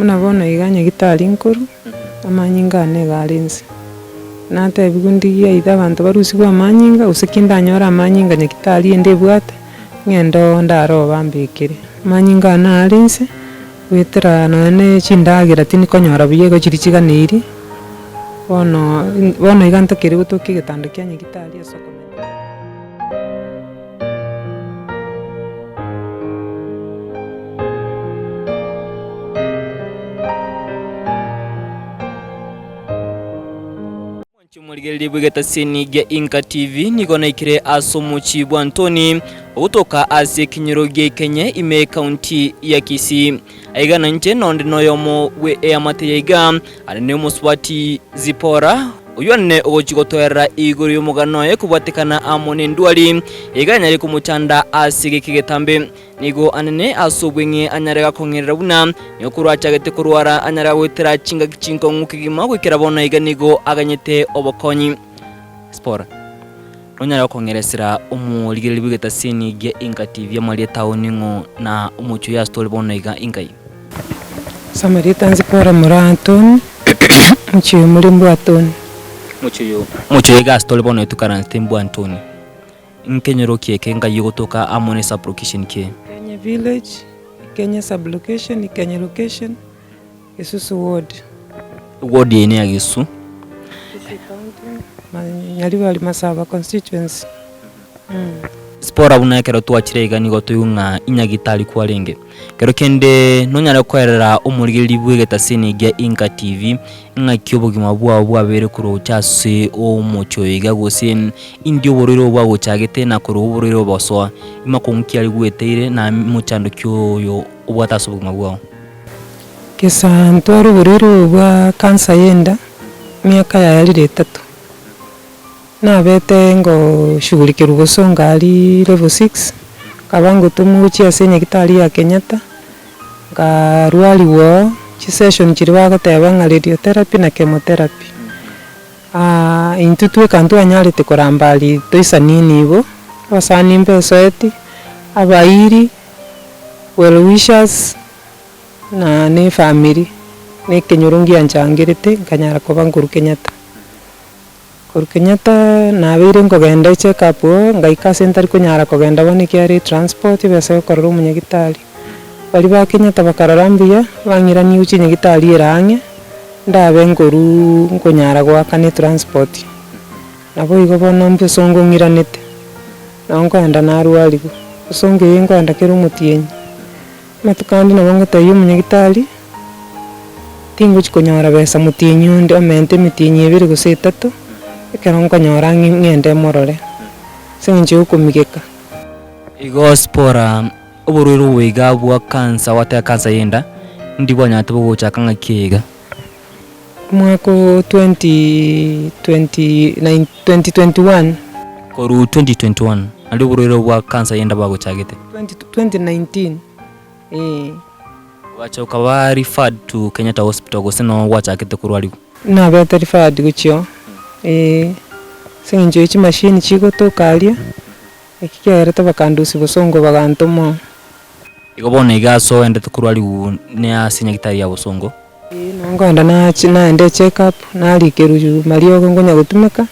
muna bono iganya gitari nkuru amanyinga ne galensi nata ebigundi ya ida abantu barusi kwa amanyinga usekinda nyora amanyinga nyakitari ende bwate ngendo ndaro bambikire amanyinga na alensi wetera none chindagira tini konyora biyego chirichiganiri bono iganta kiri gutoki gitanda kya nyakitari asoko Chumurigeldi bugeta Senge INKA TV niko naikire asomuchi bwantoni utoka ase kinyiroge Kenya ime county ya Kisii aigana nche nondi noyomo we eyamate yaiga arene muswati zipora uyone ogochigotwera iguru y'umuganoye kubatekana amone ndwali iganya ari kumuchanda asige kigetambe nigo anene asobwenye anyarega kongerera buna nyokuru achagete kurwara anyarega gwetera chinga kichinko ngukigima gwikira bona iga nigo aganyete obokonyi sport onyara kongeresera umuligere bugeta Senge INKA TV amali taoni ngo na umucho ya story bona iga INKA Samora tanzipora muranton mucho muri mbwatoni mucho yega story bona itukana tembo Antoni nkenyero kieke nga yogotoka amone sublocation ke Kenya village Kenya sublocation Kenya location Isusu ward yene ya Gisu nyali bali Masaba constituency spora buna kero twachire igani gotuyunga inyagitali kwa lenge kero kende nonyara kwerera umurigiri bwegeta Senge INKA TV nga kyobugima bwa bere kuro cyase omucho iga gose indio borero bwa gochagete na kuro borero boswa imakonki ari gweteire na muchando kyoyo ubwatasobugima bwa kesa ntwaro borero bwa kansa yenda miaka yali 3 nabete ngo shughulikira ubusonga ali level 6 kabango tumuchi asenye kitali ya Kenyatta ngarwali wo chi session chiri bagateba nga radiotherapy na chemotherapy intutwe kantu anyarete korambali toisa nini ibo basani mpeso eti abairi well wishers na ne family ne kenyurungi anchangirete kanyara kobanguru Kenyatta na bire ngogenda check up ngaika center kunyara kogenda bone kiari transport bese korora umunyagitari bali ba Kenyatta bakararambia bangira ni uchi nyagitari erange ndabe ngoru nkonyara gwakane transport nabo igo bono mbusongo ngiranete nangwenda narwaligo usonge ngwenda kero mutienyi matukandi na bongo tayo umunyagitari tingo chikonyara besa mutienyi ndi omente mitienyi ebere gose 3 Ekerongo nyorangi ngende morore senje ukumigeka igo spora oborero wega bwa kansa wata kansa yenda ndi bwanyate bwo chakanga kiga mwako 2021 koru 2021 ali oborero bwa kansa yenda bago chagete 2019 wacha ukaba referred to Kenyatta Hospital goseno wachakete kurwaligo na beta referred gucho senje ichi machine chiko to kalia ekikere to bakandusi bosongo bagantomo igobone igaso ende tukurwali ne asinya gitari ya bosongo nongo enda na china ende check up na likeru maliogo ngonya gutumeka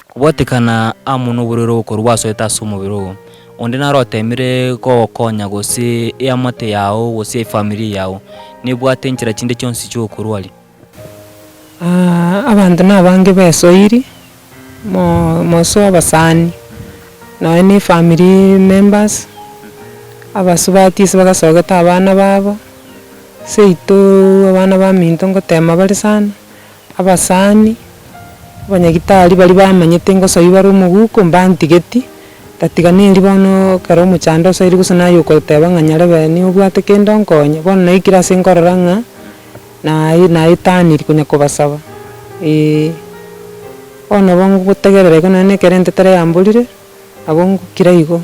kubotekana amuno burero korwaso etasumo biro onde narotemire ko konya gose yamate yao gose family yao nibwatenchira chinde chonsi cyo kurwali abantu nabange besoiri moso abasani na any family members abasubatisi bagasogeta abana babo seito abana ba minto ngotema bali sana abasani abanyagitari bali bamanyete ngosoyi bari umuguko mbantigeti tatiganiri bono karo muchando soiri gusana yuko teba nganyare beni ubwate kendo nkonye bono naikira sinkororanga na itaniri kunya kubasaba ono bongo gutegerere kana ne kerente tere yambulire abongo kiraigo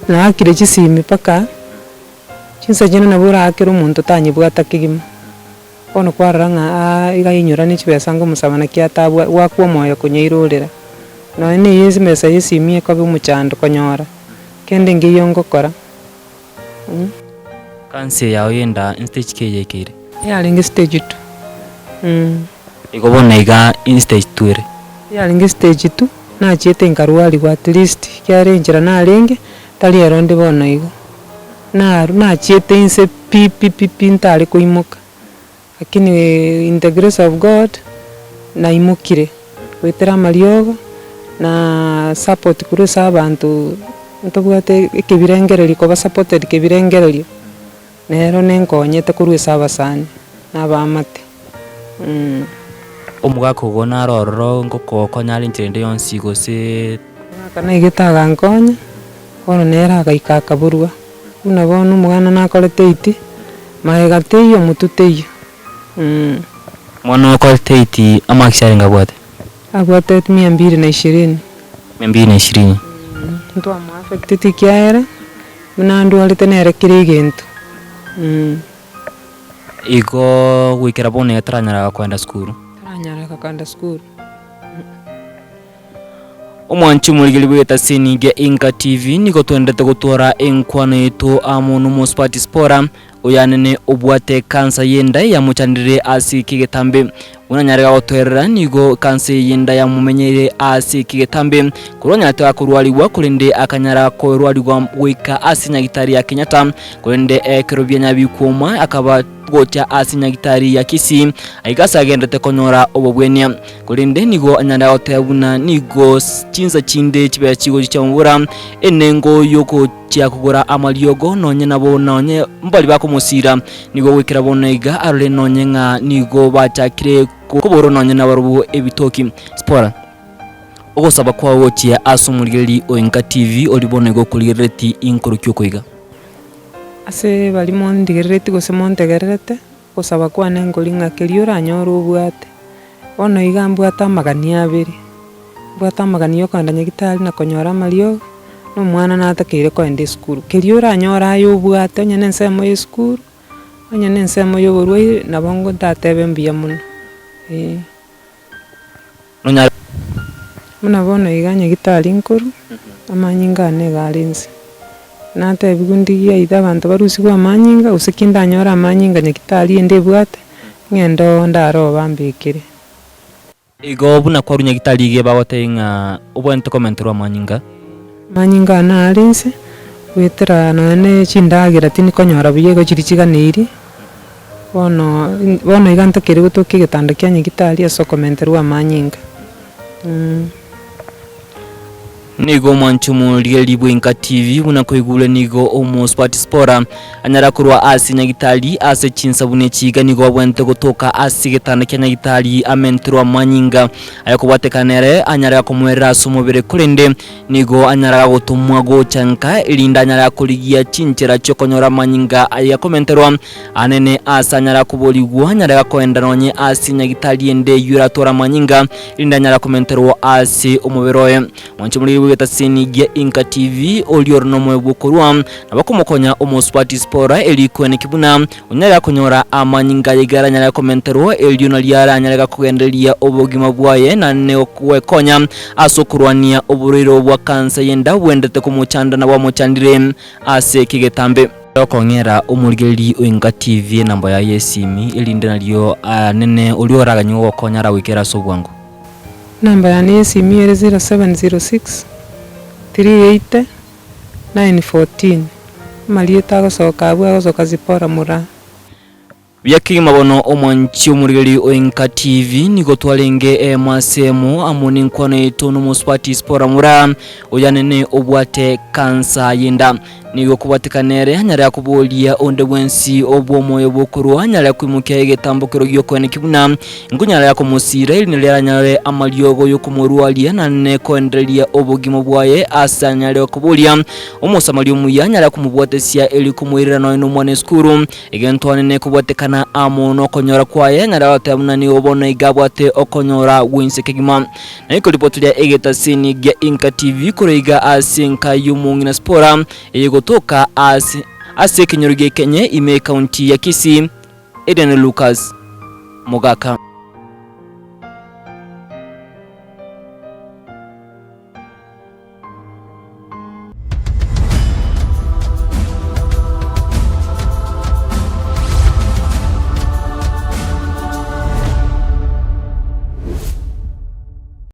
na kire chisimi paka chinsa jena na bura akero umuntu tanyibwata kigima ono kwaranga iga inyura ni chibesango musabana kyatabwa wakwo moyo kunyeirorera no ne yezi mesa yisimi ko bi muchando konyora kende ngiyo ngokora Kanse yao yenda in stage ke yekere yalingi stage 2 igobona iga in stage 2 yalingi stage 2 na chiete nkarwali kwa at least kyarenjera na lenge tali eronde bona igo na chiete inse pipi ntali kuimuka lakini in the grace of God na imukire wetera mariogo na support kuri sabantu ntobwate kibirengereri ko ba supported kibirengereri nero nenkonyete kuri sabasani nabamate omugako gona rororo ngoko konyali ntirende yonsi gose kana igitaga nkonya ono nera gaikaka burwa una bono mugana nakorete iti maegateyo mututeyo mwana okorete iti amakishari ngabwate abwate 220 ntwa affected kiaera munandu alite nere kiri gento igo gwikira bone yatranyara kwenda skuru kwenda skuru omwanchi muligeli bweta Senge INKA TV niko twendete gutwara enkwano yetu amuntu mu sport spora uyanene obwate kansa yenda ya muchandire asi kigetambe unanyarega gutwerera nigo kansa yenda ya mumenyere asi kigetambe kuronyata kurwaliwa kurinde akanyara kurwaliwa wika asi nyagitari ya Kenyatta kurinde ekerobya nyabikoma akaba gocha asi nyagitari ya Kisii aigasa agendete konyora obobwenia kurinde nigo anyara gutebuna nigo chinza chinde chibya chigo cyamubura enengo yoko chia kugura amaliogo nonye nabo nonye mbali bakomusira nigo wikira bonaiga arole nonye nga nigo bachakire kuboro nonye nabarubu ebitoki spora ogosaba kwa wochia asumurigeli INKA TV olibonego kulireti inkuru kyokoiga ase bali mondigereti gose montegerete gosaba kwa nengolinga keliora nyoro bwate ono igambwata magania abiri bwata magania kwanda nyagitali na konyora malio no mwana natakire kwenda skuru keliora nyora ayo bwate onye nensemo ye skuru onye nensemo yo borwe nabongo ntatebe mbia muno nonya muna bono iganye gitali nkuru amanyinga ne galenzi nate bigundi ya ida abantu barusi kwa amanyinga usikinda nyora amanyinga nyagitali ende bwate ngendo ndaro bambikire igo buna kwa runya gitali ge bawote nga obwente komentero amanyinga na alenzi wetera none chindagira tini konyora biyego chirichiganiri bono iganta kiri gutuki gitanda kya nyagitali aso komentero amanyinga nigo mwanchumu ligeli INKA TV unakoigule nigo omo sport spora anyara kurwa asi nyagitali ase chinsabune chiga nigo bwente gutoka asi gitanda kya nyagitali amentro amanyinga ayakubwatekanere anyara kumwera sumubere kurende nigo anyara gutumwa gochanka ilinda anyara kuligia chinchera chokonyora amanyinga ayakomenterwa anene asa anyara kuboligwa anyara kwenda nonye asi nyagitali ende yura tora amanyinga ilinda anyara komenterwa asi umuberoye mwanchumu weta Senge INKA TV olior no mwebukurwa nabakomokonya omo sport spora elikwe kibuna unyara kunyora amanyinga yegaranya ya komentero elio lyara anyara kugendelia obogima bwaye na ne okwekonya asokurwania oburiro bwa kansa yenda wendete kumuchanda na wamuchandire ase kigetambe okongera omurigeli INKA TV namba ya yesimi elinde nalyo nene olioraganyo okonyara wikera sobwangu namba ya yesimi 0706 380 914 malieta gosoka bwa gosoka zipora mura byaki mabono omwanchi omurigeli INKA TV nigo twalenge masemo amoni nkwano etono mu sport spora mura oyanene obwate kansa yenda nigo kubatikanere hanyara kubolia onde bwensi obwo moyo bokuru hanyara kwimukia egetambukiro gyokone kibuna ngunyara yakomusira ili neranyare amaliogo yokumurwalia na ne koendelia obogimo bwaye asanyare kubolia omusamali omuyanyara kumubwatesia eli kumwirira no mwane skuru egentwane ne kubwatekana amono konyora kwaye nyara watabuna ni obona igabwate okonyora winse kegima na iko ripotulia egeta Senge INKA TV kureiga asinka Mong'ina spora toka ase kinyoruge kenye ime county ya Kisii Eden Lucas Mogaka